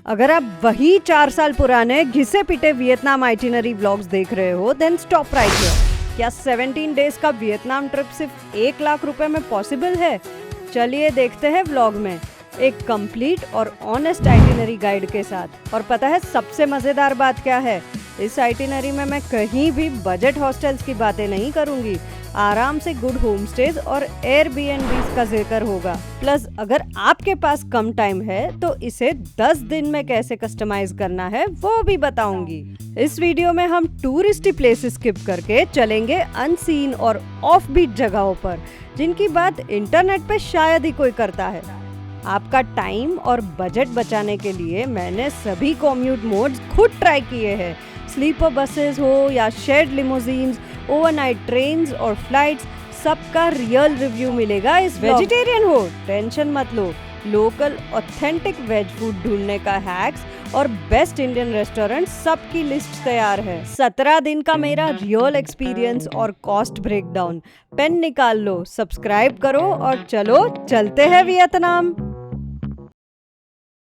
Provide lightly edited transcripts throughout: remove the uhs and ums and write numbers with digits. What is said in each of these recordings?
अगर आप वही 4 साल पुराने घिसे पिटे वियतनाम आइटिनरी व्लॉग्स देख रहे हो देन स्टॉप राइट हियर। क्या 17 डेज का वियतनाम ट्रिप सिर्फ 1 लाख रुपए में पॉसिबल है? चलिए देखते हैं व्लॉग में एक कंप्लीट और ऑनेस्ट आइटिनरी गाइड के साथ। और पता है सबसे मजेदार बात क्या है? इस आइटिनरी में मैं कहीं भी बजट हॉस्टल्स की बातें नहीं करूंगी। आराम से गुड होम स्टेज और एयरबीएनबीज का जिक्र होगा। प्लस अगर आपके पास कम टाइम है तो इसे 10 दिन में कैसे कस्टमाइज करना है वो भी बताऊंगी। इस वीडियो में हम टूरिस्टी प्लेसेस स्किप करके चलेंगे अनसीन और ऑफ बीट जगहों पर, जिनकी बात इंटरनेट पे शायद ही कोई करता है। आपका टाइम और बजट बचाने के लिए मैंने सभी कॉम्यूट मोड्स खुद ट्राई किए हैं। स्लीपर बसेस हो या शेयर्ड लिमोजीन्स, ओवरनाइट ट्रेन्स और फ्लाइट्स, सबका रियल रिव्यू मिलेगा इस। वेजिटेरियन हो टेंशन मत लो, लोकल ऑथेंटिक वेज फूड ढूंढने का हैक्स और बेस्ट इंडियन रेस्टोरेंट सबकी लिस्ट तैयार है। 17 दिन का मेरा रियल एक्सपीरियंस और कॉस्ट ब्रेकडाउन। पेन निकाल लो, सब्सक्राइब करो और चलो चलते हैं वियतनाम।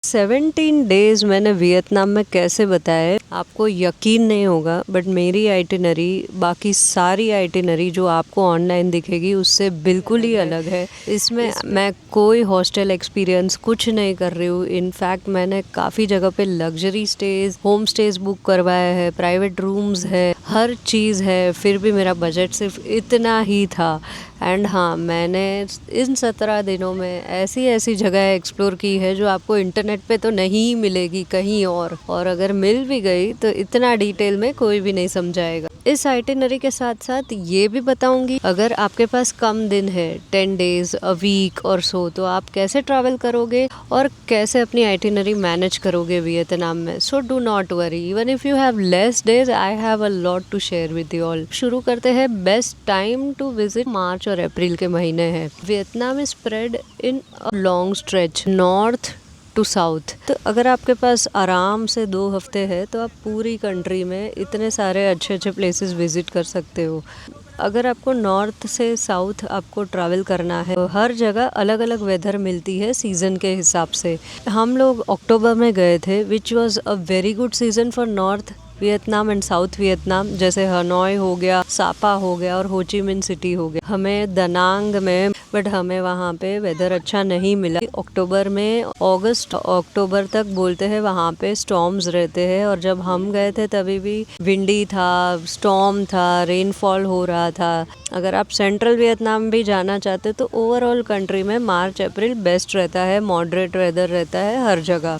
17 डेज मैंने वियतनाम में कैसे बताए आपको यकीन नहीं होगा, बट मेरी आइटिनरी बाकी सारी आइटिनरी जो आपको ऑनलाइन दिखेगी उससे बिल्कुल ही अलग है। इसमें मैं कोई हॉस्टल एक्सपीरियंस कुछ नहीं कर रही हूँ। इनफैक्ट मैंने काफ़ी जगह पे luxury stage, home stage book करवाया है, प्राइवेट रूम्स है, हर चीज़ है, फिर भी मेरा बजट सिर्फ इतना ही था। एंड हाँ, मैंने इन 17 दिनों में ऐसी ऐसी जगह एक्सप्लोर की है जो आपको इंटरनेट पे तो नहीं मिलेगी कहीं और अगर मिल भी गई तो इतना डिटेल में कोई भी नहीं समझाएगा। इस आइटिनरी के साथ साथ ये भी बताऊंगी अगर आपके पास कम दिन है, 10 डेज, अ वीक और सो, तो आप कैसे ट्रैवल करोगे और कैसे अपनी आइटिनरी मैनेज करोगे वियतनाम में। So do not worry, even if you have less days, I have a lot to share with you all. शुरू करते हैं। Best time to visit March और अप्रैल के महीने हैं। Vietnam is spread in long stretch north to south. तो अगर आपके पास आराम से 2 हफ्ते है तो आप पूरी कंट्री में इतने सारे अच्छे अच्छे प्लेसेस विजिट कर सकते हो। अगर आपको नॉर्थ से साउथ आपको ट्रैवल करना है तो हर जगह अलग अलग वेदर मिलती है सीजन के हिसाब से। हम लोग अक्टूबर में गए थे, which was a very good season for north Vietnam and south Vietnam, जैसे हनोई हो गया, सापा हो गया और हो ची मिन सिटी हो गया। हमें दनांग में, बट हमें वहाँ पे वेदर अच्छा नहीं मिला। अक्टूबर में, अगस्त अक्टूबर तक बोलते हैं वहाँ पे स्टॉर्म्स रहते हैं, और जब हम गए थे तभी भी विंडी था, स्टॉर्म था, रेनफॉल हो रहा था। अगर आप सेंट्रल वियतनाम भी जाना चाहते तो ओवरऑल कंट्री में मार्च अप्रैल बेस्ट रहता है, मॉडरेट वेदर रहता है हर जगह।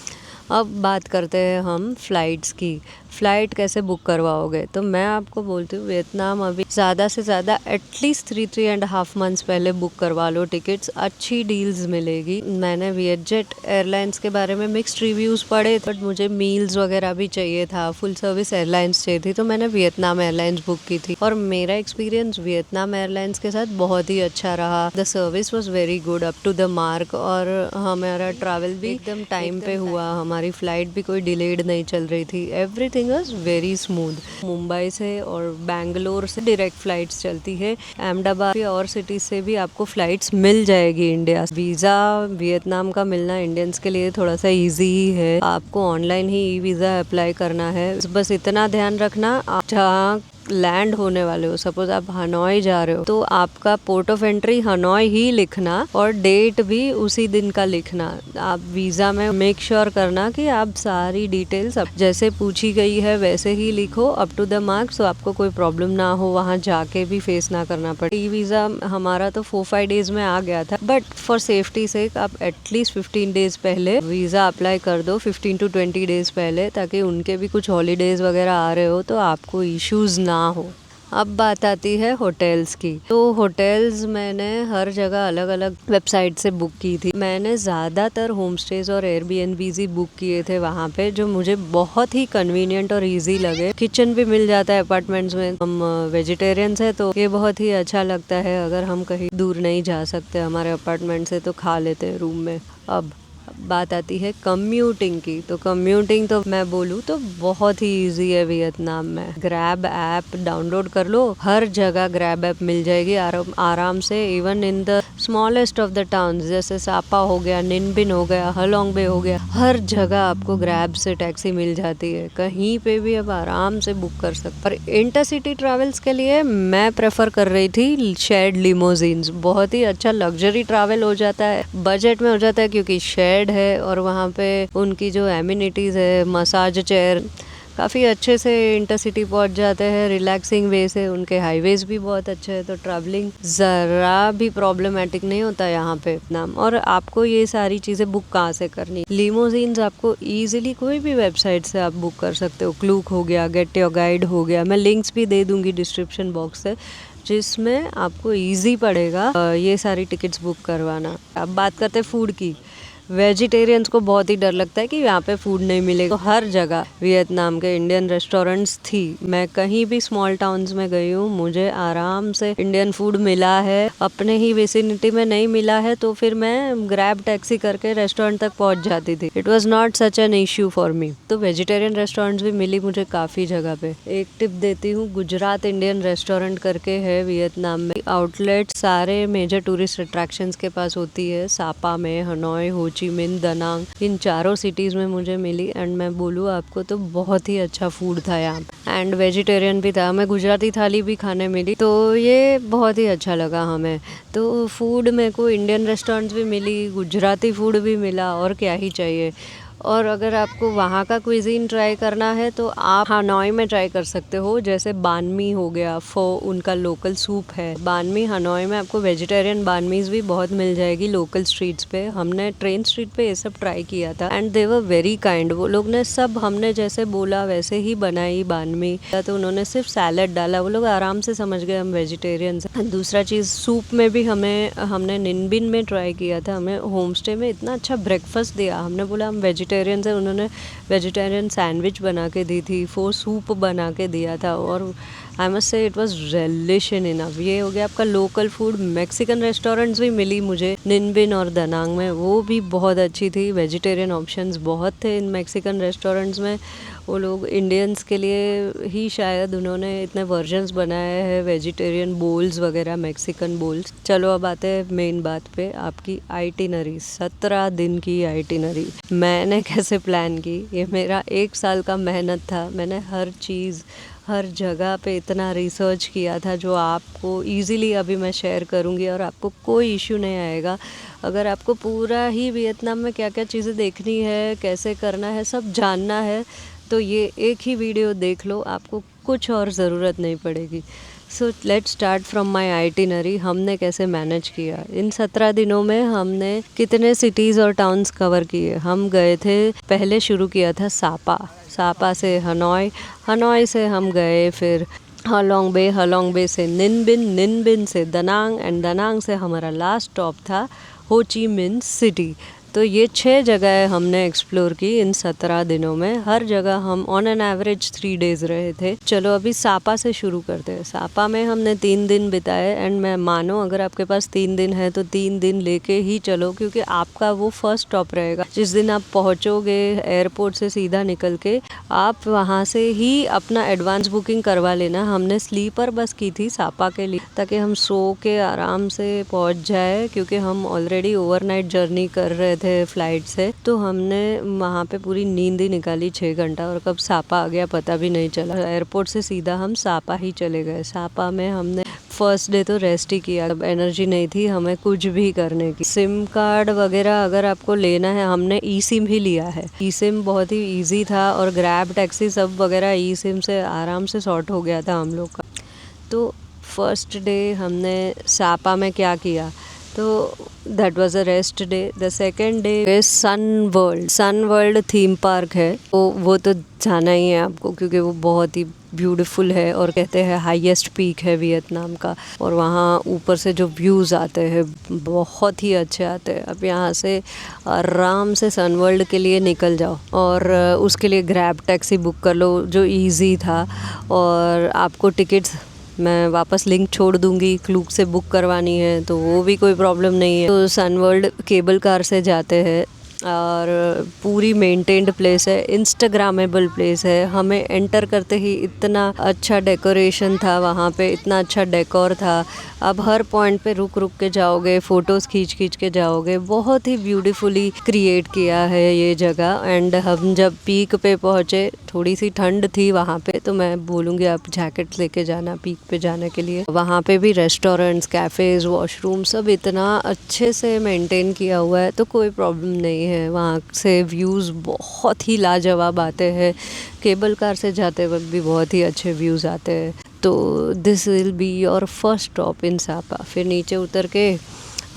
अब बात करते हैं हम फ़्लाइट्स की। फ़्लाइट कैसे बुक करवाओगे? तो मैं आपको बोलती हूँ वियतनाम अभी ज़्यादा से ज़्यादा एटलीस्ट 3.5 मंथ्स पहले बुक करवा लो टिकट्स, अच्छी डील्स मिलेगी। मैंने वियतजेट एयरलाइंस के बारे में मिक्स्ड रिव्यूज़ पढ़े, बट मुझे मील्स वगैरह भी चाहिए था, फुल सर्विस एयरलाइंस चाहिए थी, तो मैंने वियतनाम एयरलाइंस बुक की थी। और मेरा एक्सपीरियंस वियतनाम एयरलाइंस के साथ बहुत ही अच्छा रहा। The service was very good, up to the mark, और हमारा ट्रैवल भी एकदम टाइम पे हुआ। हमारी फ़्लाइट भी कोई डिलेड नहीं चल रही थी। Everything was very smooth. Mumbai से और बैंगलोर से डायरेक्ट फ्लाइट्स चलती है। अहमदाबाद और सिटी से भी आपको फ्लाइट्स मिल जाएगी इंडिया। वीज़ा वियतनाम का मिलना इंडियंस के लिए थोड़ा सा इजी ही है। आपको ऑनलाइन ही ई वीज़ा अप्लाई करना है। बस इतना ध्यान रखना, आप जहाँ लैंड होने वाले हो, सपोज आप हनोई जा रहे हो, तो आपका पोर्ट ऑफ एंट्री हनोई ही लिखना और डेट भी उसी दिन का लिखना। आप वीज़ा में मेक श्योर करना कि आप सारी डिटेल्स जैसे पूछी गई है वैसे ही लिखो, अप टू द मार्क्स, तो आपको कोई प्रॉब्लम ना हो, वहाँ जाके भी फेस ना करना पड़े। ई वीज़ा हमारा तो 4-5 डेज में आ गया था, बट फॉर सेफ्टी से आप एटलीस्ट 15 डेज पहले वीज़ा अप्लाई कर दो, 15 to 20 डेज पहले, ताकि उनके भी कुछ हॉलीडेज वगैरह आ रहे हो तो आपको इश्यूज ना हो। अब बात आती है होटल्स की। तो होटल्स मैंने हर जगह अलग अलग वेबसाइट से बुक की थी। मैंने ज़्यादातर होम स्टेज और एयरबीएनबीज ही बुक किए थे वहाँ पे, जो मुझे बहुत ही कन्वीनियंट और इजी लगे। किचन भी मिल जाता है अपार्टमेंट्स में। हम वेजिटेरियंस है तो ये बहुत ही अच्छा लगता है। अगर हम कहीं दूर नहीं जा सकते हमारे अपार्टमेंट से तो खा लेते हैं रूम में। अब बात आती है कम्यूटिंग की, तो कम्यूटिंग तो मैं बोलूँ तो बहुत ही इजी है वियतनाम में। ग्रैब ऐप डाउनलोड कर लो, हर जगह ग्रैब ऐप मिल जाएगी आराम से। Even in the smallest of the towns जैसे सापा हो गया, निनबिन हो गया, हलोंग बे हो गया, हर जगह आपको ग्रैब से टैक्सी मिल जाती है। कहीं पे भी अब आराम से बुक कर सकते। पर इंटरसिटी ट्रैवल्स के लिए मैं प्रेफर कर रही थी शेयर्ड लिमोजिन्स। बहुत ही अच्छा लग्जरी ट्रैवल हो जाता है, बजट में हो जाता है क्योंकि शेयर्ड है और वहाँ पे उनकी जो एमिनिटीज़ है, मसाज चेयर, काफ़ी अच्छे से इंटरसिटी पहुँच जाते हैं रिलैक्सिंग वे से। उनके हाईवेज भी बहुत अच्छे हैं, तो ट्रैवलिंग ज़रा भी प्रॉब्लमेटिक नहीं होता यहाँ पे नाम। और आपको ये सारी चीज़ें बुक कहाँ से करनी, लिमोजिन्स आपको ईजिली कोई भी वेबसाइट से आप बुक कर सकते हो। क्लूक हो गया, गेट योर गाइड हो गया, मैं लिंक्स भी दे दूँगी डिस्क्रिप्शन बॉक्स से, जिसमें आपको इजी पड़ेगा ये सारी टिकट्स बुक करवाना। अब बात करते हैं फूड की। वेजिटेरियंस को बहुत ही डर लगता है कि यहाँ पे फूड नहीं मिलेगा। तो हर जगह वियतनाम के इंडियन रेस्टोरेंट्स थी। मैं कहीं भी स्मॉल टाउन्स में गई हूँ, मुझे आराम से इंडियन फूड मिला है। अपने ही विसिनिटी में नहीं मिला है तो फिर मैं ग्रैब टैक्सी करके रेस्टोरेंट तक पहुँच जाती थी। It was not such an issue for me. तो वेजिटेरियन रेस्टोरेंट्स भी मिली मुझे काफ़ी जगह पे। एक टिप देती हूँ, गुजरात इंडियन रेस्टोरेंट करके है वियतनाम में। आउटलेट सारे मेजर टूरिस्ट अट्रैक्शंस के पास होती है, सापा में, हनोई, हो ची मिन, दनांग, इन चारों सिटीज़ में मुझे मिली। एंड मैं बोलूँ आपको तो बहुत ही अच्छा फूड था यहाँ पे, एंड वेजिटेरियन भी था। हमें गुजराती थाली भी खाने मिली, तो ये बहुत ही अच्छा लगा हमें। तो फूड मेरे को इंडियन रेस्टोरेंट्स भी मिली, गुजराती फूड भी मिला, और क्या ही चाहिए। और अगर आपको वहाँ का क्विजीन ट्राई करना है तो आप हनोई में ट्राई कर सकते हो। जैसे बानमी हो गया, फो उनका लोकल सूप है। बानमी हनोई में आपको वेजिटेरियन बानमीज भी बहुत मिल जाएगी लोकल स्ट्रीट्स पे। हमने ट्रेन स्ट्रीट पे ये सब ट्राई किया था and they were very kind. वो लोग ने सब हमने जैसे बोला वैसे ही बनाई बानमी। तो उन्होंने सिर्फ सैलड डाला, वो लोग आराम से समझ गए हम वेजिटेरियन हैं। दूसरा चीज़, सूप में भी हमने निनबिन में ट्राई किया था। हमें होम स्टे में इतना अच्छा ब्रेकफास्ट दिया। हमने बोला हम वेजिटेरियन है, उन्होंने वेजिटेरियन सैंडविच बना के दी थी, सूप बना के दिया था, और I must say it was delicious enough. ये हो गया आपका लोकल फूड। मैक्सिकन रेस्टोरेंट्स भी मिली मुझे निनबिन और दनांग में, वो भी बहुत अच्छी थी। वेजिटेरियन ऑप्शंस बहुत थे इन मैक्सिकन रेस्टोरेंट्स में। वो लोग इंडियंस के लिए ही शायद उन्होंने इतने वर्जन्स बनाए हैं, वेजिटेरियन बोल्स वगैरह, मैक्सिकन बोल्स। चलो अब आते हैं मेन बात पे, आपकी आइटिनरी। 17 दिन की आइटिनरी मैंने कैसे प्लान की, ये मेरा 1 साल का मेहनत था। मैंने हर चीज़, हर जगह पे इतना रिसर्च किया था जो आपको इजीली अभी मैं शेयर करूंगी, और आपको कोई इश्यू नहीं आएगा। अगर आपको पूरा ही वियतनाम में क्या क्या चीज़ें देखनी है, कैसे करना है, सब जानना है, तो ये एक ही वीडियो देख लो, आपको कुछ और ज़रूरत नहीं पड़ेगी। So let's start from my itinerary. हमने कैसे मैनेज किया इन 17 दिनों में, हमने कितने सिटीज़ और टाउन्स कवर किए। हम गए थे, पहले शुरू किया था सापा से हनोई, हनोई से हम गए फिर हलोंग बे से निनबिन से दनांग, एंड दनांग से हमारा लास्ट स्टॉप था हो ची मिन सिटी। तो ये 6 जगह हमने एक्सप्लोर की इन 17 दिनों में। हर जगह हम ऑन एन एवरेज 3 डेज रहे थे। चलो अभी सापा से शुरू करते हैं। सापा में हमने 3 दिन बिताए, एंड मैं मानो अगर आपके पास 3 दिन है तो 3 दिन लेके ही चलो, क्योंकि आपका वो फर्स्ट स्टॉप रहेगा। जिस दिन आप पहुंचोगे एयरपोर्ट से सीधा निकल के, आप वहाँ से ही अपना एडवांस बुकिंग करवा लेना। हमने स्लीपर बस की थी सापा के लिए, ताकि हम सो के आराम से पहुँच जाए, क्योंकि हम ऑलरेडी ओवरनाइट जर्नी कर रहे थे फ्लाइट से। तो हमने वहाँ पे पूरी नींद ही निकाली 6 घंटा, और कब सापा आ गया पता भी नहीं चला। एयरपोर्ट से सीधा हम सापा ही चले गए। सापा में हमने फर्स्ट डे तो रेस्ट ही किया, अब एनर्जी नहीं थी हमें कुछ भी करने की। सिम कार्ड वगैरह अगर आपको लेना है, हमने ई सिम ही लिया है। ई सिम बहुत ही ईजी था, और ग्रैब टैक्सी सब वगैरह ई सिम से आराम से सॉर्ट हो गया था हम लोग का। तो फर्स्ट डे हमने सापा में क्या किया, तो that was a rest day. The second day Sun World theme park है, वो तो जाना ही है आपको, क्योंकि वो बहुत ही ब्यूटीफुल है, और कहते हैं हाईएस्ट पीक है वियतनाम का, और वहाँ ऊपर से जो व्यूज़ आते हैं बहुत ही अच्छे आते हैं। अब यहाँ से आराम से सन वर्ल्ड के लिए निकल जाओ, और उसके लिए ग्रैब टैक्सी बुक कर लो जो इजी था। और आपको टिकट्स मैं वापस लिंक छोड़ दूंगी, क्लूक से बुक करवानी है तो वो भी कोई प्रॉब्लम नहीं है। तो सन वर्ल्ड केबल कार से जाते हैं, और पूरी मेंटेन्ड प्लेस है, इंस्टाग्रामेबल प्लेस है। हमें एंटर करते ही इतना अच्छा डेकोरेशन था वहाँ पे, इतना अच्छा डेकोर था। आप हर पॉइंट पे रुक रुक के जाओगे, फ़ोटोज़ खींच खींच के जाओगे। बहुत ही ब्यूटीफुली क्रिएट किया है ये जगह। एंड हम जब पीक पे पहुँचे, थोड़ी सी ठंड थी वहाँ पे, तो मैं बोलूँगी आप जैकेट लेके जाना पीक पे जाने के लिए। वहाँ पे भी रेस्टोरेंट्स, कैफ़ेज़, वॉशरूम सब इतना अच्छे से मेंटेन किया हुआ है, तो कोई प्रॉब्लम नहीं है। वहाँ से व्यूज़ बहुत ही लाजवाब आते हैं। केबल कार से जाते वक्त भी बहुत ही अच्छे व्यूज़ आते हैं। तो this will be your first stop in Sapa. फिर नीचे उतर के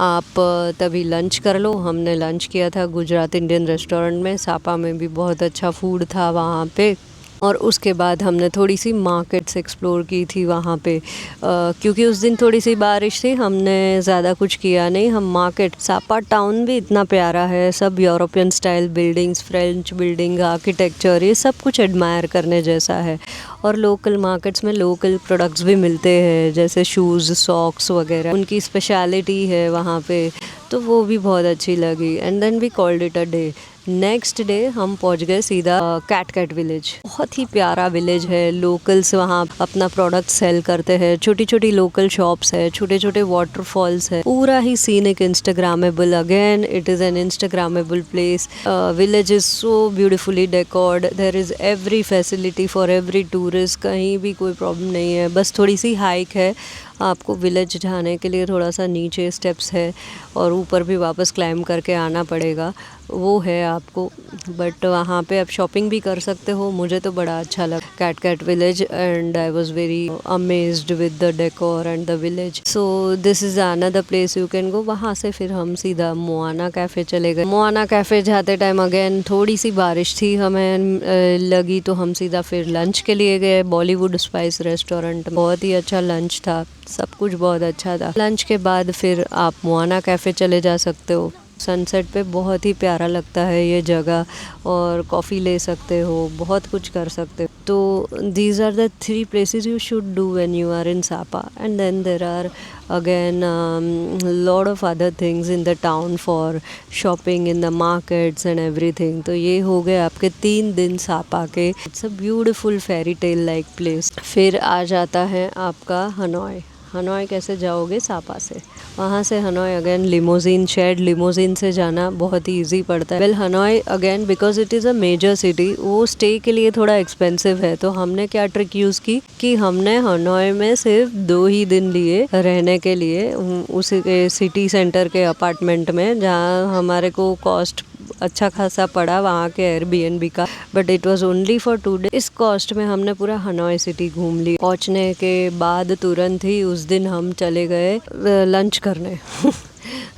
आप तभी लंच कर लो। हमने लंच किया था गुजरात इंडियन रेस्टोरेंट में। सापा में भी बहुत अच्छा फूड था वहाँ पे। और उसके बाद हमने थोड़ी सी मार्केट्स एक्सप्लोर की थी वहाँ पे, क्योंकि उस दिन थोड़ी सी बारिश थी, हमने ज़्यादा कुछ किया नहीं। हम मार्केट, सापा टाउन भी इतना प्यारा है, सब European style buildings, French building, architecture, ये सब कुछ एडमायर करने जैसा है। और लोकल मार्केट्स में लोकल प्रोडक्ट्स भी मिलते हैं, जैसे शूज़, सॉक्स वगैरह, उनकी स्पेशलिटी है वहाँ पे, तो वो भी बहुत अच्छी लगी। And then we called it a day. Next day हम पहुंच गए सीधा कैट विलेज। बहुत ही प्यारा विलेज है। लोकल्स वहाँ अपना प्रोडक्ट सेल करते हैं, छोटी छोटी लोकल शॉप्स है, छोटे छोटे वाटरफॉल्स है, पूरा ही scenic, instagrammable. Again it is an instagrammable place. Village is so beautifully decored. There is every facility for every tourist. कहीं भी कोई प्रॉब्लम नहीं है। बस थोड़ी सी हाइक है, आपको विलेज जाने के लिए थोड़ा सा नीचे स्टेप्स है और ऊपर भी वापस क्लाइम करके आना पड़ेगा, वो है आपको। बट वहाँ पे आप शॉपिंग भी कर सकते हो। मुझे तो बड़ा अच्छा लगा Cat village, and I was very amazed with the decor and the village. So this is another place you can go. वहाँ से फिर हम सीधा मोआना कैफ़े चले गए। मोआना कैफ़े जाते टाइम अगेन थोड़ी सी बारिश थी हमें लगी, तो हम सीधा फिर लंच के लिए गए बॉलीवुड स्पाइस रेस्टोरेंट। बहुत ही अच्छा लंच था, सब कुछ बहुत अच्छा था। लंच के बाद फिर आप मोआना कैफ़े चले जा सकते हो। सनसेट पे बहुत ही प्यारा लगता है ये जगह, और कॉफ़ी ले सकते हो, बहुत कुछ कर सकते हो। तो these are the 3 places you should do when you are in Sapa. And then there are again lot of other things in the town for shopping, in the markets and everything. तो ये हो गए आपके 3 दिन Sapa के। It's a beautiful fairy tale like place. फिर आ जाता है आपका हनोई। हनोई कैसे जाओगे सापा से? वहाँ से Hanoi again limousine, shared limousine से जाना बहुत ही ईजी पड़ता है। Well Hanoi again because it is a major city, वो स्टे के लिए थोड़ा एक्सपेंसिव है। तो हमने क्या ट्रिक यूज़ की कि हमने हनोई में सिर्फ 2 ही दिन लिए रहने के लिए, उस सिटी सेंटर के अपार्टमेंट में, जहाँ हमारे को कॉस्ट अच्छा खासा पड़ा वहाँ के एयरबीएनबी का। But it was only for 2 day. इस कॉस्ट में हमने पूरा हनोई सिटी घूम ली। पहुँचने के बाद तुरंत ही उस दिन हम चले गए लंच करने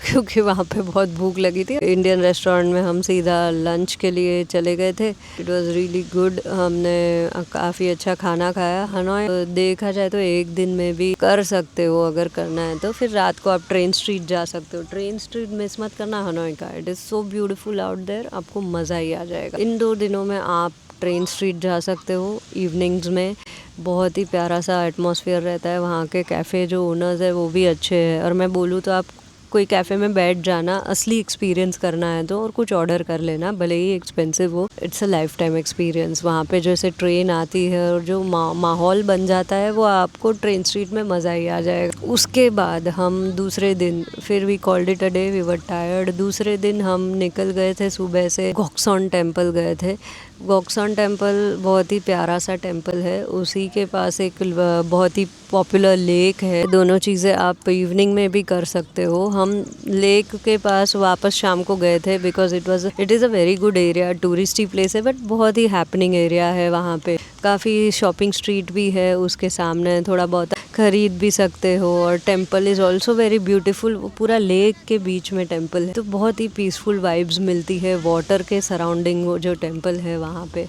क्योंकि वहाँ पे बहुत भूख लगी थी। इंडियन रेस्टोरेंट में हम सीधा लंच के लिए चले गए थे। It was really good. हमने काफ़ी अच्छा खाना खाया। हनोई देखा जाए तो एक दिन में भी कर सकते हो अगर करना है तो। फिर रात को आप ट्रेन स्ट्रीट जा सकते हो। ट्रेन स्ट्रीट मिस मत करना हनोई का। It is so beautiful out there, आपको मज़ा ही आ जाएगा। इन 2 दिनों में आप ट्रेन स्ट्रीट जा सकते हो इवनिंग्स में। बहुत ही प्यारा सा एटमॉस्फेयर रहता है। वहाँ के कैफ़े जो ओनर्स है वो भी अच्छे हैं। और मैं बोलूँ तो आप कोई कैफ़े में बैठ जाना, असली एक्सपीरियंस करना है तो, और कुछ ऑर्डर कर लेना, भले ही एक्सपेंसिव हो। It's a life time experience. वहाँ पे जैसे ट्रेन आती है और जो माहौल बन जाता है, वो आपको ट्रेन स्ट्रीट में मज़ा ही आ जाएगा। उसके बाद हम दूसरे दिन फिर we called it a day, we were tired. दूसरे दिन हम निकल गए थे सुबह से, गॉक्सॉन टेम्पल गए थे। गॉक्सॉन टेम्पल बहुत ही प्यारा सा टेम्पल है। उसी के पास एक बहुत ही पॉपुलर लेक है। दोनों चीज़ें आप इवनिंग में भी कर सकते हो। हम लेक के पास वापस शाम को गए थे because it is a very good area. Touristy place है बट बहुत ही हैपनिंग एरिया है। वहाँ पे काफ़ी शॉपिंग स्ट्रीट भी है उसके सामने, थोड़ा बहुत खरीद भी सकते हो। और temple is also very beautiful. वो पूरा लेक के बीच में टेम्पल है, तो बहुत ही पीसफुल वाइब्स मिलती है वाटर के सराउंडिंग वो जो टेम्पल है वहाँ पे।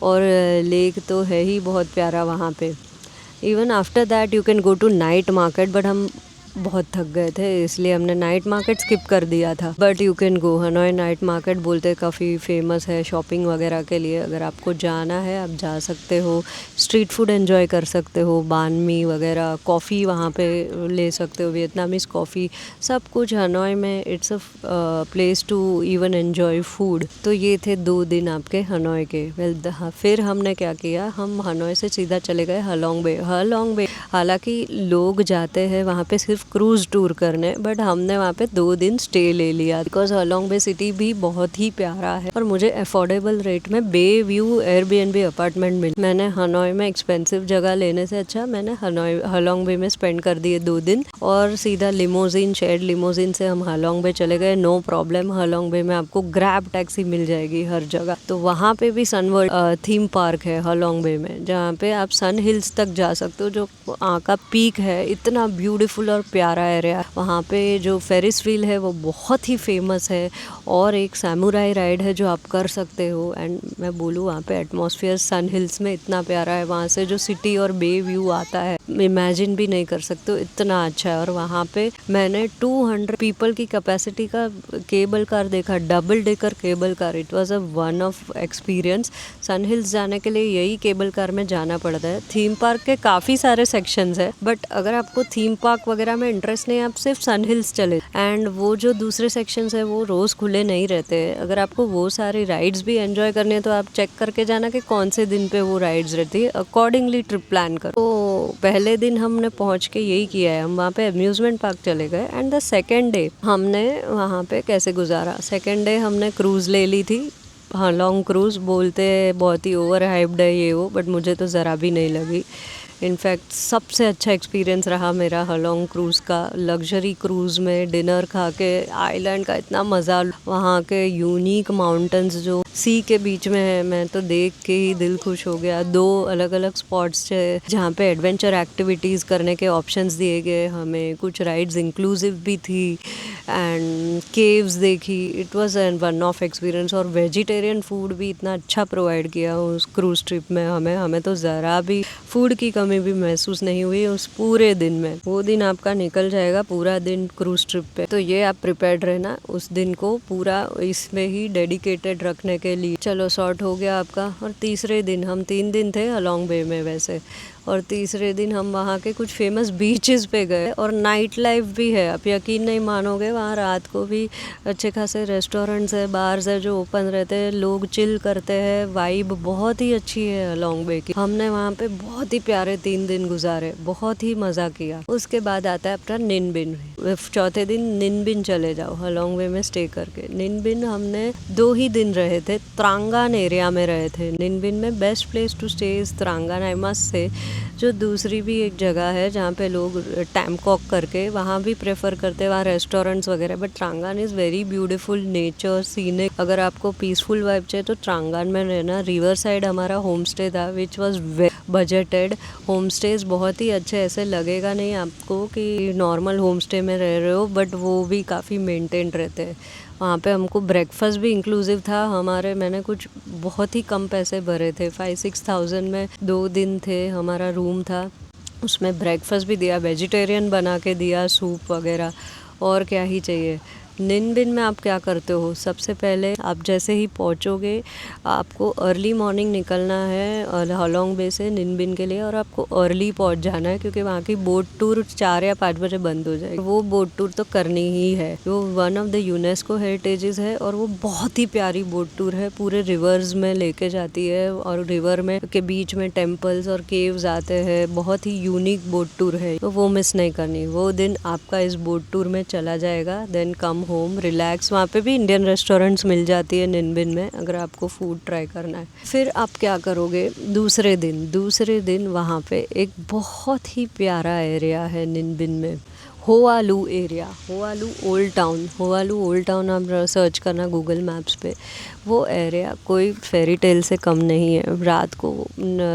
और लेक तो है ही बहुत प्यारा वहाँ पे। Even after that you can go to night market, but हम बहुत थक गए थे, इसलिए हमने नाइट मार्केट स्किप कर दिया था। But you can go, Hanoi night market बोलते काफ़ी फेमस है शॉपिंग वगैरह के लिए। अगर आपको जाना है आप जा सकते हो, स्ट्रीट फूड एंजॉय कर सकते हो, बान मी वगैरह, कॉफ़ी वहाँ पे ले सकते हो, वियतनामीज़ कॉफ़ी, सब कुछ हनोई में। It's a place to even enjoy food. तो ये थे 2 दिन आपके हनोई के। फिर हमने क्या किया, हम हनोई से सीधा चले गए हलोंग बे। हलोंग बे हालांकि लोग जाते हैं वहाँ पे सिर्फ क्रूज़ टूर करने, बट हमने वहाँ पे 2 दिन स्टे ले लिया बिकॉज हलोंग बे सिटी भी बहुत ही प्यारा है और मुझे अफोर्डेबल रेट में बे व्यू एयरबीएनबी अपार्टमेंट मिली। मैंने हनोई में एक्सपेंसिव जगह लेने से अच्छा मैंने हलोंग बे में स्पेंड कर दिए 2 दिन और सीधा लिमोजिन, शेयर्ड लिमोजिन से हम हलोंग बे चले गए। नो प्रॉब्लम, हलोंग बे में आपको ग्रैब टैक्सी मिल जाएगी हर जगह। तो वहाँ पे भी सनवर्ल्ड थीम पार्क है हलोंग बे में, जहाँ पे आप सन हिल्स तक जा सकते हो, जो का पीक है। इतना ब्यूटीफुल और प्यारा एरिया। वहाँ पे जो फेरिस व्हील है वो बहुत ही फेमस है और एक सैमुराई राइड है जो आप कर सकते हो। एंड मैं बोलूँ वहाँ पे एटमॉस्फेयर सन हिल्स में इतना प्यारा है, वहाँ से जो सिटी और बे व्यू आता है इमेजिन भी नहीं कर सकते हो, इतना अच्छा है। और वहाँ पे मैंने 200 पीपल की कैपेसिटी का केबल कार देखा, double decker cable car. It was a one of experience. Sun Hills जाने के लिए यही केबल कार में जाना पड़ता है। थीम पार्क के काफ़ी सारे सेक्शंस है, बट अगर आपको थीम पार्क वगैरह में इंटरेस्ट नहीं है, आप सिर्फ सन हिल्स चले। एंड वो जो दूसरे सेक्शंस है वो रोज़ खुले नहीं रहते हैं। अगर आपको वो सारी राइड्स भी एंजॉय करनी है तो आप चेक करके जाना कि कौन से दिन पे वो राइड्स रहती है, अकॉर्डिंगली ट्रिप प्लान करो। तो पहले दिन हमने पहुंच के यही किया है, हम वहाँ पे अम्यूजमेंट पार्क चले गए। एंड द सेकेंड डे हमने वहाँ पे कैसे गुजारा, सेकेंड डे हमने क्रूज़ ले ली थी। हाँ, लॉन्ग क्रूज़ बोलते बहुत ही ओवर हाइप्ड है ये वो, बट मुझे तो ज़रा भी नहीं लगी। इनफैक्ट सबसे अच्छा एक्सपीरियंस रहा मेरा हलोंग क्रूज़ का। लग्जरी क्रूज़ में डिनर खा के आइलैंड का इतना मज़ा, वहाँ के यूनिक माउंटेन्स जो सी के बीच में है, मैं तो देख के ही दिल खुश हो गया। 2 अलग अलग स्पॉट्स है जहाँ पे एडवेंचर एक्टिविटीज़ करने के ऑप्शंस दिए गए हमें, कुछ राइड्स इंक्लूसिव भी थी एंड केव्स देखी। It was an one of experience. और वेजिटेरियन फूड भी इतना अच्छा प्रोवाइड किया उस क्रूज़ ट्रिप में हमें तो ज़रा भी फूड की कमी भी महसूस नहीं हुई उस पूरे दिन में। वो दिन आपका निकल जाएगा पूरा दिन क्रूज़ ट्रिप पे, तो ये आप प्रिपेयर्ड रहना उस दिन को पूरा इसमें ही डेडिकेटेड रखने के लिए। चलो सॉर्ट हो गया आपका। और तीसरे दिन, हम 3 दिन थे हलोंग बे में वैसे, और तीसरे दिन हम वहाँ के कुछ फेमस बीचेस पे गए और नाइट लाइफ भी है। आप यकीन नहीं मानोगे, वहाँ रात को भी अच्छे खासे रेस्टोरेंट्स है, बार्स है जो ओपन रहते हैं, लोग चिल करते हैं। वाइब बहुत ही अच्छी है हलोंग बे की। हमने वहाँ पे बहुत ही प्यारे 3 दिन गुजारे, बहुत ही मज़ा किया। उसके बाद आता है अपना निन बिन। चौथे दिन निन बिन चले जाओ हलोंग बे में स्टे करके। निन बिन हमने 2 ही दिन रहे थे, त्रांगान एरिया में रहे थे। निन बिन में best place to stay is Trang An, I must say. जो दूसरी भी एक जगह है जहाँ पे लोग टैमकॉक करके वहाँ भी प्रेफर करते हैं, वहाँ रेस्टोरेंट्स वगैरह। But त्रांगान is very beautiful, nature scenic. अगर आपको पीसफुल वाइब चाहिए तो त्रांगान में रहना। रिवर साइड हमारा होम स्टे था which was budgeted. Home stage बहुत ही अच्छे, ऐसे लगेगा नहीं आपको कि नॉर्मल होम स्टे में रह रहे हो, बट वो भी काफ़ी मेंटेन्ड रहते हैं। वहाँ पे हमको ब्रेकफास्ट भी इंक्लूसिव था हमारे। मैंने कुछ बहुत ही कम पैसे भरे थे, 5-6 थाउजेंड में 2 दिन थे। हमारा रूम था, उसमें ब्रेकफास्ट भी दिया, वेजिटेरियन बना के दिया, सूप वगैरह। और क्या ही चाहिए। निन बिन में आप क्या करते हो, सबसे पहले आप जैसे ही पहुंचोगे आपको अर्ली मॉर्निंग निकलना है हलोंग बे से निन बिन के लिए, और आपको अर्ली पहुंच जाना है क्योंकि वहाँ की बोट टूर 4 या 5 बजे बंद हो जाएगी। वो बोट टूर तो करनी ही है, वो one of the UNESCO heritages है और वो बहुत ही प्यारी बोट टूर है। पूरे रिवर्स में लेके जाती है और रिवर में के बीच में टेम्पल्स और केव्स आते हैं। बहुत ही यूनिक बोट टूर है, तो वो मिस नहीं करनी। वो दिन आपका इस बोट टूर में चला जाएगा। Then come home, relax. वहाँ पे भी इंडियन रेस्टोरेंट्स मिल जाती है निन बिन में अगर आपको फूड ट्राई करना है। फिर आप क्या करोगे दूसरे दिन वहाँ पे एक बहुत ही प्यारा एरिया है निन बिन में, होआलू एरिया, होआलू ओल्ड टाउन आप सर्च करना गूगल मैप्स पे। वो एरिया कोई फेरी टेल से कम नहीं है। रात को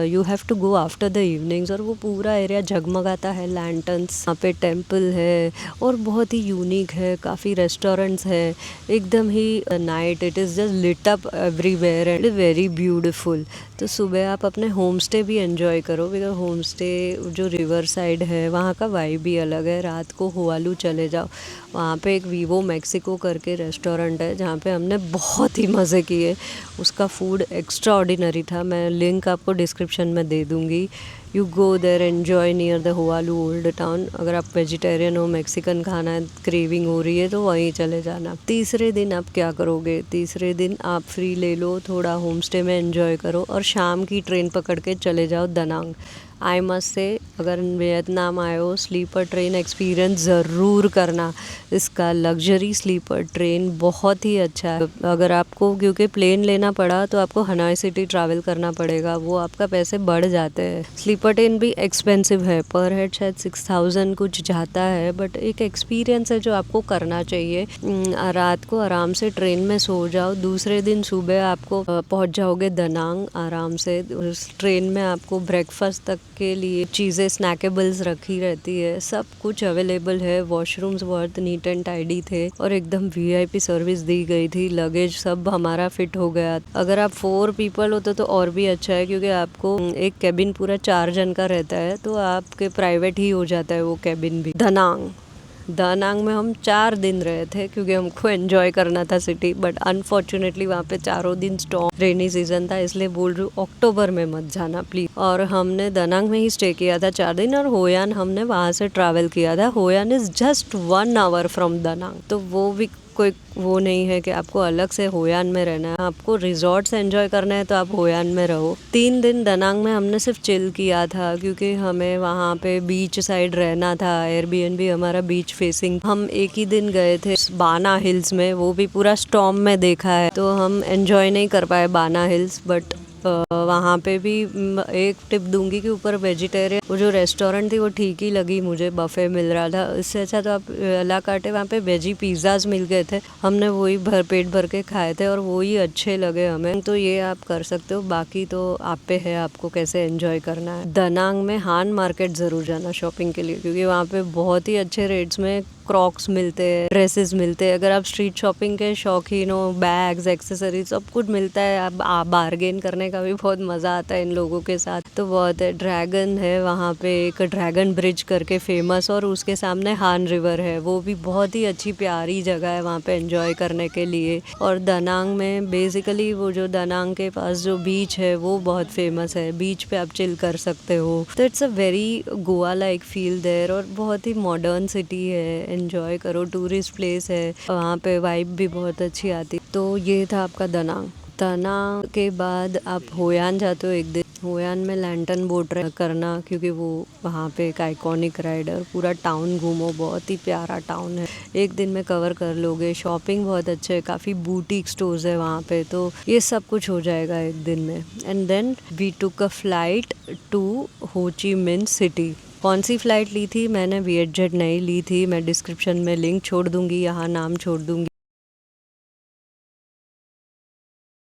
you have to go after the evenings और वो पूरा एरिया जगमगाता है, लैंटर्न्स, वहाँ पे टेम्पल है और बहुत ही यूनिक है। काफ़ी रेस्टोरेंट्स है, एकदम ही night it is just lit up everywhere and very beautiful. तो सुबह आप अपने होम स्टे भी एंजॉय करो, बिकॉज होम स्टे जो रिवर साइड है वहाँ का वाइब भी अलग है। रात को हुआलू चले जाओ। वहाँ पे एक वीवो मैक्सिको करके रेस्टोरेंट है जहाँ पे हमने बहुत ही मज़े किए। उसका फूड एक्स्ट्रा ऑर्डिनरी था। मैं लिंक आपको डिस्क्रिप्शन में दे दूँगी। You go there enjoy near the Hualu old town. अगर आप वेजिटेरियन हो, मैक्सिकन खाना है, क्रेविंग हो रही है तो वहीं चले जाना। तीसरे दिन आप क्या करोगे? तीसरे दिन आप फ्री ले लो, थोड़ा होम स्टे में एंजॉय करो और शाम की ट्रेन पकड़ के चले जाओ दनांग। आई मस्ट से अगर वियतनाम आए हो, स्लीपर ट्रेन एक्सपीरियंस ज़रूर करना। इसका लग्जरी स्लीपर ट्रेन बहुत ही अच्छा है। अगर आपको क्योंकि प्लेन लेना पड़ा तो आपको हनोई सिटी ट्रैवल करना पड़ेगा, वो आपका पैसे बढ़ जाते हैं। स्लीपर ट्रेन भी एक्सपेंसिव है, पर हेड शायद 6000 कुछ जाता है, बट एक एक्सपीरियंस है जो आपको करना चाहिए। रात को आराम से ट्रेन में सो जाओ, दूसरे दिन सुबह आपको पहुंच जाओगे दनांग आराम से। उस ट्रेन में आपको ब्रेकफास्ट तक के लिए चीज़ें स्नैकेबल्स रखी रहती है, सब कुछ अवेलेबल है। वॉशरूम्स बहुत नीट एंड टाइडी थे और एकदम वीआईपी सर्विस दी गई थी। लगेज सब हमारा फिट हो गया। अगर आप 4 पीपल होते तो और भी अच्छा है, क्योंकि आपको एक कैबिन पूरा 4 जन का रहता है तो आपके प्राइवेट ही हो जाता है वो कैबिन भी। दानांग में हम 4 दिन रहे थे क्योंकि हमको एंजॉय करना था सिटी, बट अनफॉर्चुनेटली वहाँ पे चारों दिन स्टॉर्म रेनी सीजन था, इसलिए बोल रही हूँ अक्टूबर में मत जाना प्लीज। और हमने दानांग में ही स्टे किया था 4 दिन और होयान हमने वहाँ से ट्रैवल किया था। Hoi An is just 1 our from दानांग, तो वो भी कोई वो नहीं है कि आपको अलग से होयान में रहना है। आपको रिजॉर्ट्स एंजॉय करना है तो आप होयान में रहो। 3 दिन दनांग में हमने सिर्फ चिल किया था क्योंकि हमें वहाँ पे बीच साइड रहना था। एयरबीएनबी हमारा बीच फेसिंग। हम एक ही दिन गए थे बाना हिल्स में, वो भी पूरा स्टॉर्म में देखा है तो हम एंजॉय नहीं कर पाए बाना हिल्स, बट वहाँ पे भी एक टिप दूंगी कि ऊपर वेजिटेरियन वो जो रेस्टोरेंट थी वो ठीक ही लगी मुझे, बफे मिल रहा था। इससे अच्छा तो आप ला काटे वहाँ पे वेजी पिज़्ज़ाज मिल गए थे, हमने वही पेट भर के खाए थे और वही अच्छे लगे हमें। तो ये आप कर सकते हो, बाकी तो आप पे है आपको कैसे एंजॉय करना है। दनांग में हान मार्केट ज़रूर जाना शॉपिंग के लिए, क्योंकि वहाँ पे बहुत ही अच्छे रेट्स में क्रॉक्स मिलते हैं, ड्रेसेस मिलते हैं। अगर आप स्ट्रीट शॉपिंग के शौकीन हो, बैग्स, एक्सेसरीज सब कुछ मिलता है। आप बार्गेन करने का भी बहुत मज़ा आता है इन लोगों के साथ, तो बहुत है। ड्रैगन है वहाँ पे, एक ड्रैगन ब्रिज करके फेमस, और उसके सामने हान रिवर है, वो भी बहुत ही अच्छी प्यारी जगह है वहाँ पे एंजॉय करने के लिए। और दनांग में बेसिकली वो जो दनांग के पास जो बीच है वो बहुत फेमस है, बीच पे आप चिल कर सकते हो। तो it's a very Goa like feel there, और बहुत ही मॉडर्न सिटी है, एंजॉय करो। टूरिस्ट प्लेस है, वहाँ पे वाइब भी बहुत अच्छी आती। तो ये था आपका दनांग। दनांग के बाद आप होयान जाते हो एक दिन। होयान में लैंटन बोट करना, क्योंकि वो वहाँ पे एक आइकॉनिक राइड है। पूरा टाउन घूमो, बहुत ही प्यारा टाउन है, एक दिन में कवर कर लोगे। शॉपिंग बहुत अच्छे है, काफ़ी बुटीक स्टोर्स है वहाँ पे, तो ये सब कुछ हो जाएगा एक दिन में। And then we took a flight to Ho Chi Minh city. कौन सी फ़्लाइट ली थी? मैंने विएटजेट नहीं ली थी, मैं डिस्क्रिप्शन में लिंक छोड़ दूंगी, यहाँ नाम छोड़ दूंगी।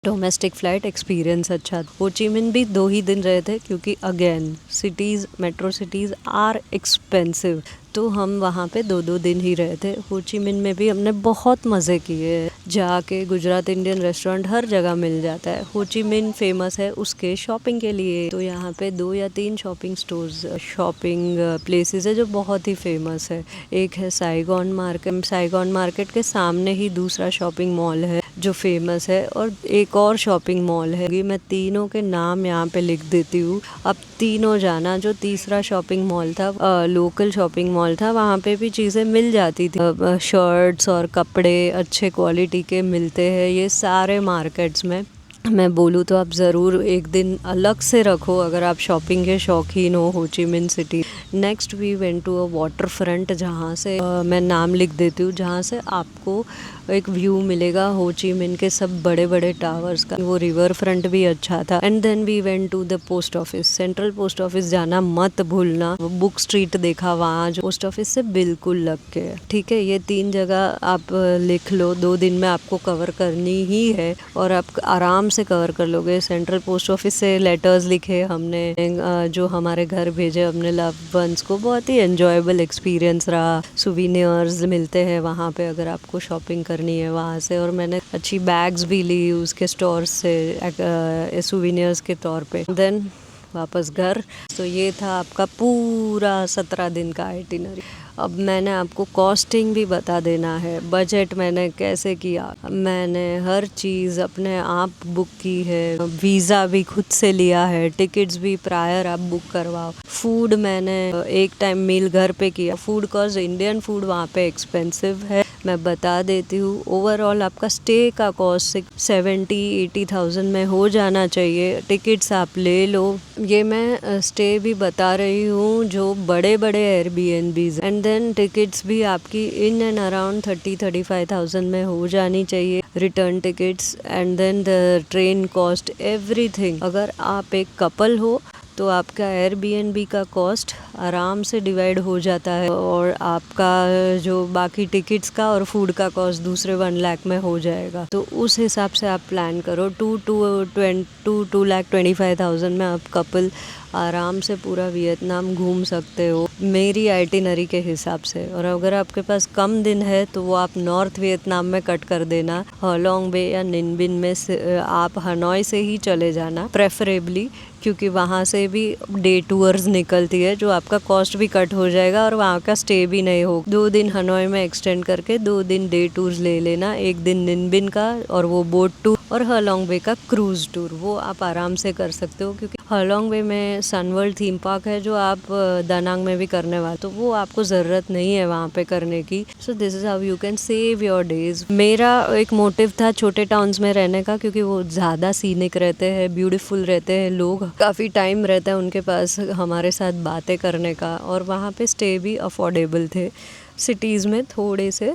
डोमेस्टिक फ़्लाइट एक्सपीरियंस अच्छा था। हो ची मिन भी 2 ही दिन रहे थे क्योंकि again cities, metro cities are expensive, तो हम वहाँ पे 2 दिन ही रहे थे। हो ची मिन में भी हमने बहुत मज़े किए, जाके गुजरात इंडियन रेस्टोरेंट हर जगह मिल जाता है। हो ची मिन फेमस है उसके शॉपिंग के लिए, तो यहाँ पे 2 या 3 शॉपिंग स्टोर्स, शॉपिंग प्लेसेस है जो बहुत ही फेमस है। एक है साइगॉन मार्केट, साइगॉन मार्केट के सामने ही दूसरा शॉपिंग मॉल है जो फेमस है, और एक और शॉपिंग मॉल है। मैं तीनों के नाम यहाँ पे लिख देती हूँ, अब तीनों जाना। जो तीसरा शॉपिंग मॉल था लोकल शॉपिंग मॉल था, वहाँ पे भी चीज़ें मिल जाती थी। शर्ट्स और कपड़े अच्छे क्वालिटी के मिलते हैं ये सारे मार्केट्स में। मैं बोलूँ तो आप ज़रूर एक दिन अलग से रखो अगर आप शॉपिंग के शौकीन हो Chi Minh city. Next we went to a water front, जहाँ से मैं नाम लिख देती हूँ, जहाँ से आपको एक व्यू मिलेगा हो ची मिन के सब बड़े बड़े टावर्स का। वो रिवर फ्रंट भी अच्छा था। And then we went to the post office. Central post office जाना मत भूलना। बुक स्ट्रीट देखा वहाँ, जो पोस्ट ऑफिस से बिल्कुल लग के, ठीक है। ये 3 जगह आप लिख लो, 2 दिन में आपको कवर करनी ही है और आप आराम से कवर कर लोगे। सेंट्रल पोस्ट ऑफिस से लेटर्स लिखे हमने, जो हमारे घर भेजे अपने लव्ड वंस को, बहुत ही एंजॉयबल एक्सपीरियंस रहा। सुवीनियर्स मिलते हैं वहाँ पे अगर आपको शॉपिंग करनी है वहाँ से, और मैंने अच्छी बैग्स भी ली उसके स्टोर से सुवीनियर्स के तौर पे। देन वापस घर। तो ये था आपका पूरा 17 दिन का आइटिनरी। अब मैंने आपको कॉस्टिंग भी बता देना है, बजट मैंने कैसे किया। मैंने हर चीज़ अपने आप बुक की है, वीज़ा भी खुद से लिया है, टिकट्स भी प्रायर आप बुक करवाओ। फूड मैंने एक टाइम मील घर पे किया। फूड कॉस्ट इंडियन फूड वहाँ पे एक्सपेंसिव है, मैं बता देती हूँ। ओवरऑल आपका स्टे का कॉस्ट 70-80,000 में हो जाना चाहिए। टिकट्स आप ले लो। ये मैं स्टे भी बता रही हूँ जो बड़े बड़े एयरबीएनबीज, एंड देन टिकट्स भी आपकी इन एंड अराउंड 30-35,000 में हो जानी चाहिए। Return tickets and then the train cost, everything. अगर आप एक कपल हो तो आपका एयरबीएनबी का कॉस्ट आराम से डिवाइड हो जाता है, और आपका जो बाकी टिकट्स का और फूड का कॉस्ट दूसरे 1 लाख में हो जाएगा। तो उस हिसाब से आप प्लान करो। 2 लाख 25,000 में आप कपल आराम से पूरा वियतनाम घूम सकते हो मेरी आइटिनरी के हिसाब से। और अगर आपके पास कम दिन है तो वो आप नॉर्थ वियतनाम में कट कर देना, होलोंग बे या निन बिन में से आप हनोई से ही चले जाना प्रेफरेबली, क्योंकि वहाँ से भी डे टूर्स निकलती है जो आपका कॉस्ट भी कट हो जाएगा और वहाँ का स्टे भी नहीं हो। 2 दिन हनोई में एक्सटेंड करके 2 दिन डे टूर्स ले लेना, 1 दिन निनबिन का और वो बोट टूर, और होलोंग बे का क्रूज टूर, वो आप आराम से कर सकते हो। क्योंकि होलोंग बे में सनवर्ल्ड थीम पार्क है जो आप दानांग में भी करने वाले, तो वो आपको ज़रूरत नहीं है वहाँ पे करने की। सो this is how you can save your days. मेरा एक मोटिव था छोटे टाउन्स में रहने का, क्योंकि वो ज़्यादा सीनिक रहते हैं, ब्यूटीफुल रहते हैं, लोग काफ़ी टाइम रहता है उनके पास हमारे साथ बातें करने का, और वहाँ पे स्टे भी अफोर्डेबल थे। सिटीज़ में थोड़े से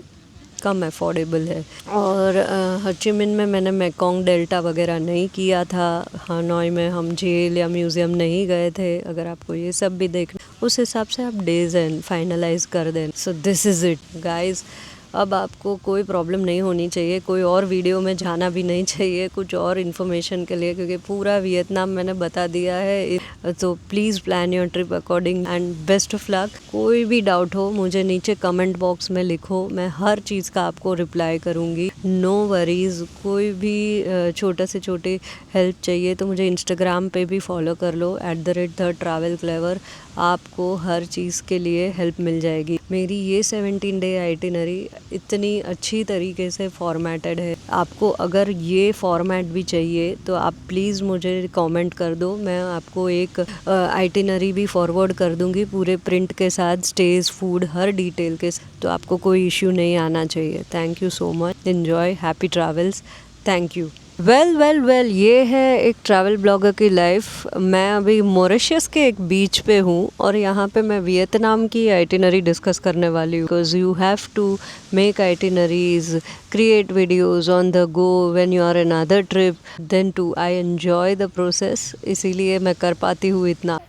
कम अफोर्डेबल है। और होचिमिन में मैंने मेकोंग डेल्टा वगैरह नहीं किया था। हनोई में हम जेल या म्यूज़ियम नहीं गए थे। अगर आपको ये सब भी देखना, उस हिसाब से आप डेज एंड फाइनलाइज कर दें। सो दिस इज़ इट गाइज। अब आपको कोई प्रॉब्लम नहीं होनी चाहिए, कोई और वीडियो में जाना भी नहीं चाहिए कुछ और इन्फॉर्मेशन के लिए, क्योंकि पूरा वियतनाम मैंने बता दिया है। तो please plan your trip according and best of luck. कोई भी डाउट हो मुझे नीचे कमेंट बॉक्स में लिखो, मैं हर चीज़ का आपको रिप्लाई करूँगी। No worries. कोई भी छोटा से छोटी हेल्प चाहिए तो मुझे इंस्टाग्राम पे भी फॉलो कर लो @the_travel_clever। आपको हर चीज़ के लिए हेल्प मिल जाएगी। मेरी ये 17 डे आइटिनरी इतनी अच्छी तरीके से फॉर्मेटेड है। आपको अगर ये फॉर्मेट भी चाहिए तो आप प्लीज़ मुझे कमेंट कर दो, मैं आपको एक आइटिनरी भी फॉरवर्ड कर दूंगी पूरे प्रिंट के साथ, स्टेज, फूड, हर डिटेल के साथ। तो आपको कोई इश्यू नहीं आना चाहिए। Thank you so much. Enjoy, happy travels. Thank you. Well ये है एक ट्रैवल ब्लॉगर की लाइफ। मैं अभी मॉरिशस के एक बीच पे हूँ और यहाँ पे मैं वियतनाम की आइटिनरी डिस्कस करने वाली हूँ। Because you have to make itineraries, create videos on the go when you are in other trip, then too I enjoy the process, इसीलिए मैं कर पाती हूँ इतना।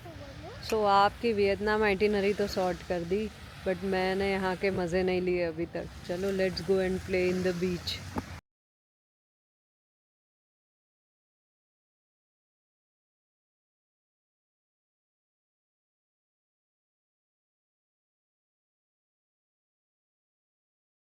सो आपकी वियतनाम आइटिनरी तो सॉर्ट कर दी, बट मैंने यहाँ के मज़े नहीं लिए अभी तक। चलो let's go and play in the beach.